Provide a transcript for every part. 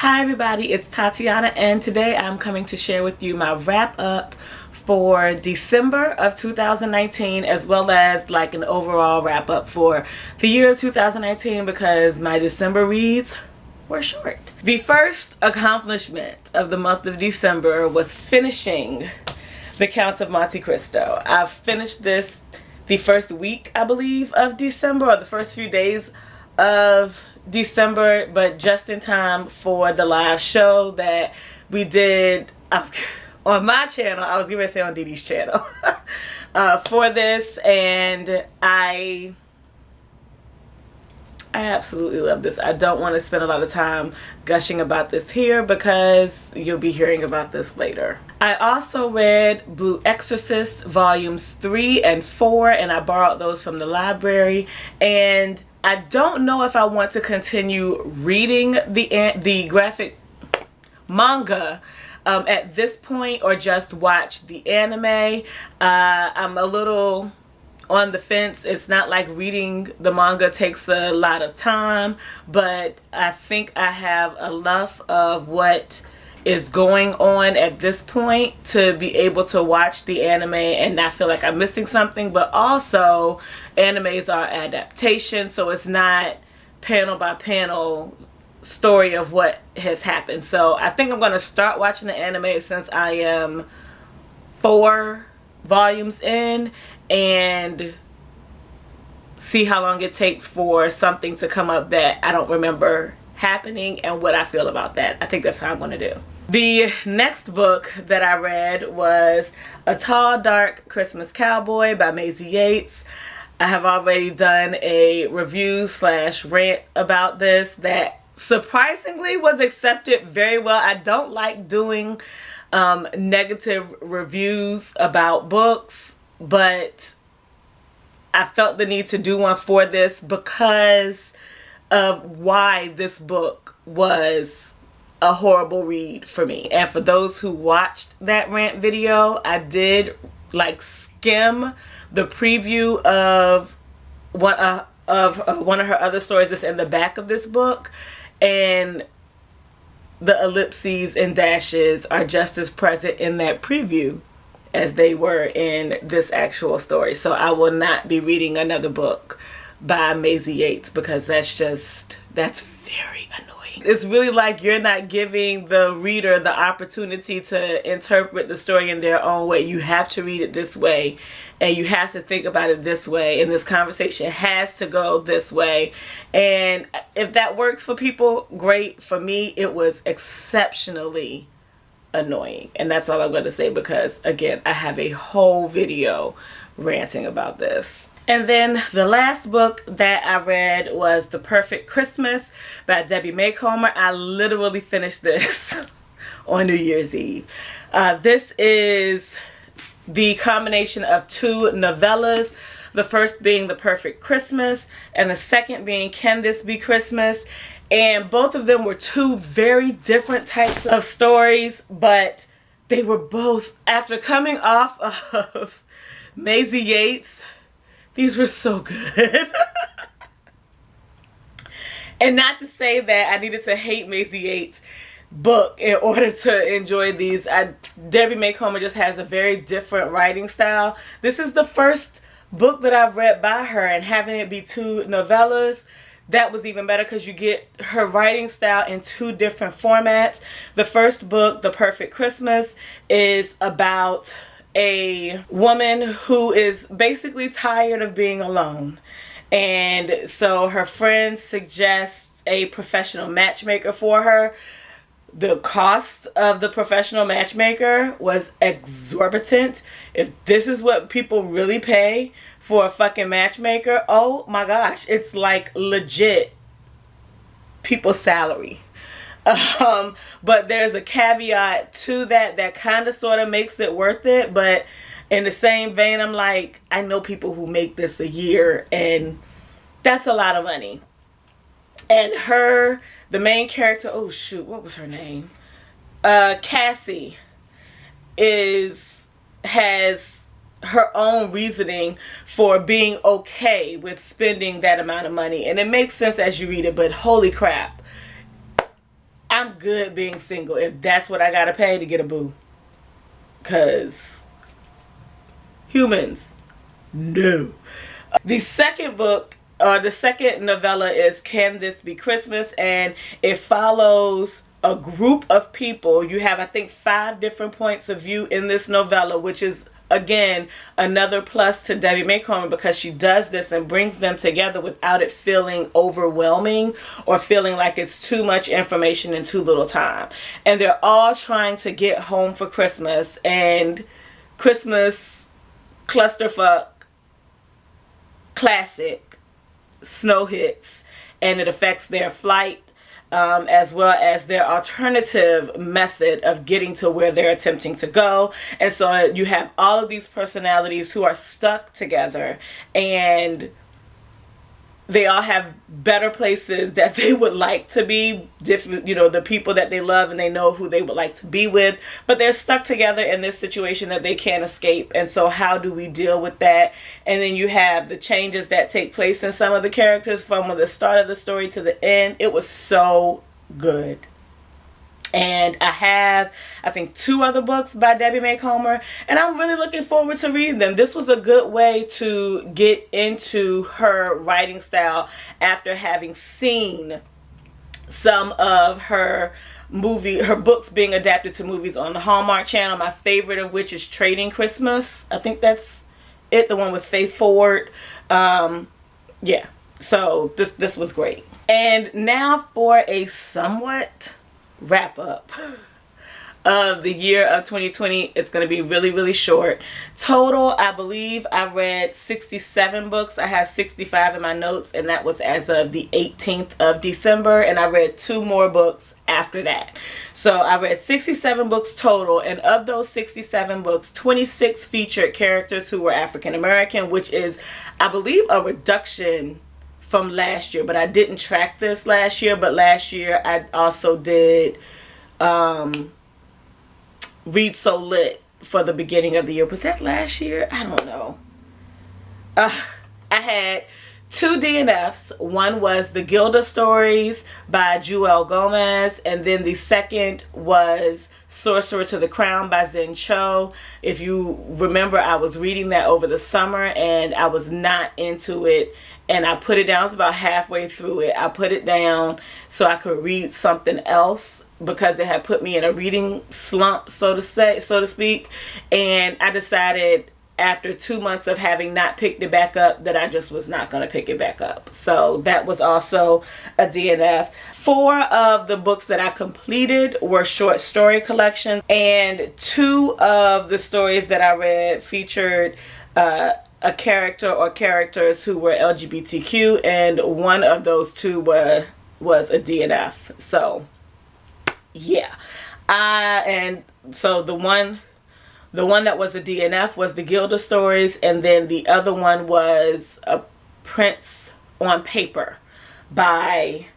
Hi everybody, it's Tatiana and today I'm coming to share with you my wrap up for December of 2019 as well as like an overall wrap up for the year of 2019 because my December reads were short. The first accomplishment of the month of December was finishing the Count of Monte Cristo. I finished this the first week, I believe, of December, or the first few days of December, but just in time for the live show that we did on my channel. I was going to say on Dee Dee's channel for this, and I absolutely love this. I don't want to spend a lot of time gushing about this here because you'll be hearing about this later. I also read Blue Exorcist volumes 3 and 4, and I borrowed those from the library, and I don't know if I want to continue reading the graphic manga at this point or just watch the anime. I'm a little on the fence. It's not like reading the manga takes a lot of time, but I think I have enough of what is going on at this point to be able to watch the anime and not feel like I'm missing something. But also, animes are adaptations, so it's not panel by panel story of what has happened. So I think I'm going to start watching the anime since I am 4 volumes in and see how long it takes for something to come up that I don't remember happening and what I feel about that. I think that's how I'm going to do. The next book that I read was A Tall Dark Christmas Cowboy by Maisie Yates. I have already done a review / rant about this that surprisingly was accepted very well. I don't like doing negative reviews about books, but I felt the need to do one for this because of why this book was a horrible read for me. And for those who watched that rant video, I did like skim the preview of one of her other stories that's in the back of this book, and the ellipses and dashes are just as present in that preview as they were in this actual story. So I will not be reading another book by Maisie Yates because that's very annoying. It's really like you're not giving the reader the opportunity to interpret the story in their own way. You have to read it this way and you have to think about it this way, and this conversation has to go this way. And if that works for people, great. For me, it was exceptionally annoying, and that's all I'm going to say because again, I have a whole video ranting about this. And then the last book that I read was The Perfect Christmas by Debbie Macomber. I literally finished this on New Year's Eve. This is the combination of 2 novellas. The first being The Perfect Christmas and the second being Can This Be Christmas? And both of them were 2 very different types of stories, but they were both, after coming off of Maisie Yates, these were so good. And not to say that I needed to hate Maisie Yates' book in order to enjoy these. Debbie Macomber just has a very different writing style. This is the first book that I've read by her, and having it be 2 novellas, that was even better because you get her writing style in 2 different formats. The first book, The Perfect Christmas, is about a woman who is basically tired of being alone, and so her friends suggest a professional matchmaker for her. The cost of the professional matchmaker was exorbitant. If this is what people really pay for a fucking matchmaker, oh my gosh, it's like legit people's salary. But there's a caveat to that kind of sort of makes it worth it. But in the same vein, I'm like, I know people who make this a year, and that's a lot of money. And the main character, oh shoot, what was her name? Cassie has her own reasoning for being okay with spending that amount of money. And it makes sense as you read it, but holy crap. I'm good being single if that's what I gotta pay to get a boo. Cause humans, no. The second book, or the second novella, is Can This Be Christmas? And it follows a group of people. You have, I think, 5 different points of view in this novella, which is, again, another plus to Debbie Macomber, because she does this and brings them together without it feeling overwhelming or feeling like it's too much information in too little time. And they're all trying to get home for Christmas, and Christmas clusterfuck classic snow hits, and it affects their flight, as well as their alternative method of getting to where they're attempting to go. And so you have all of these personalities who are stuck together, and they all have better places that they would like to be, different, you know, the people that they love, and they know who they would like to be with, but they're stuck together in this situation that they can't escape. And so how do we deal with that? And then you have the changes that take place in some of the characters from the start of the story to the end. It was so good. And I have, I think, 2 other books by Debbie Macomber, and I'm really looking forward to reading them. This was a good way to get into her writing style after having seen some of her books being adapted to movies on the Hallmark Channel. My favorite of which is Trading Christmas. I think that's it, the one with Faith Ford. Yeah, so this was great. And now for a somewhat wrap up of the year of 2020. It's going to be really short. Total, I believe I read 67 books. I have 65 in my notes, and that was as of the 18th of December, and I read 2 more books after that. So I read 67 books total, and of those 67 books, 26 featured characters who were African American, which is, I believe, a reduction from last year, but I didn't track this last year. But last year I also did Read So Lit for the beginning of the year. Was that last year? I don't know. I had 2 DNFs. One was the Gilda Stories by Joelle Gomez, and then the second was Sorcerer to the Crown by Zen Cho. If you remember, I was reading that over the summer and I was not into it, and I put it down. It's about halfway through it. I put it down so I could read something else because it had put me in a reading slump, so to speak. And I decided after 2 months of having not picked it back up that I just was not going to pick it back up. So that was also a DNF. 4 of the books that I completed were short story collections, and 2 of the stories that I read featured a character or characters who were LGBTQ, and one of those 2 was a DNF. So yeah, and so the one that was a DNF was the Gilda Stories, and then the other one was A Prince on Paper by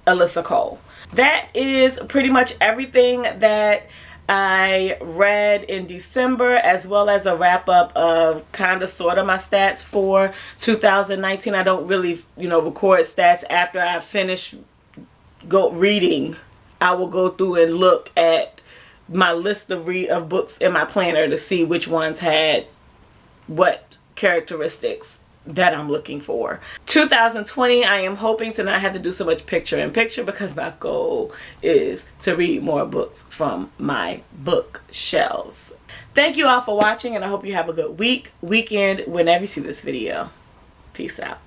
Alyssa Cole. That is pretty much everything that I read in December, as well as a wrap up of kind of sort of my stats for 2019. I don't really, record stats after I finish reading. I will go through and look at my list of books in my planner to see which ones had what characteristics that I'm looking for. 2020, I am hoping to not have to do so much picture in picture, because my goal is to read more books from my bookshelves. Thank you all for watching, and I hope you have a good weekend, whenever you see this video. Peace out.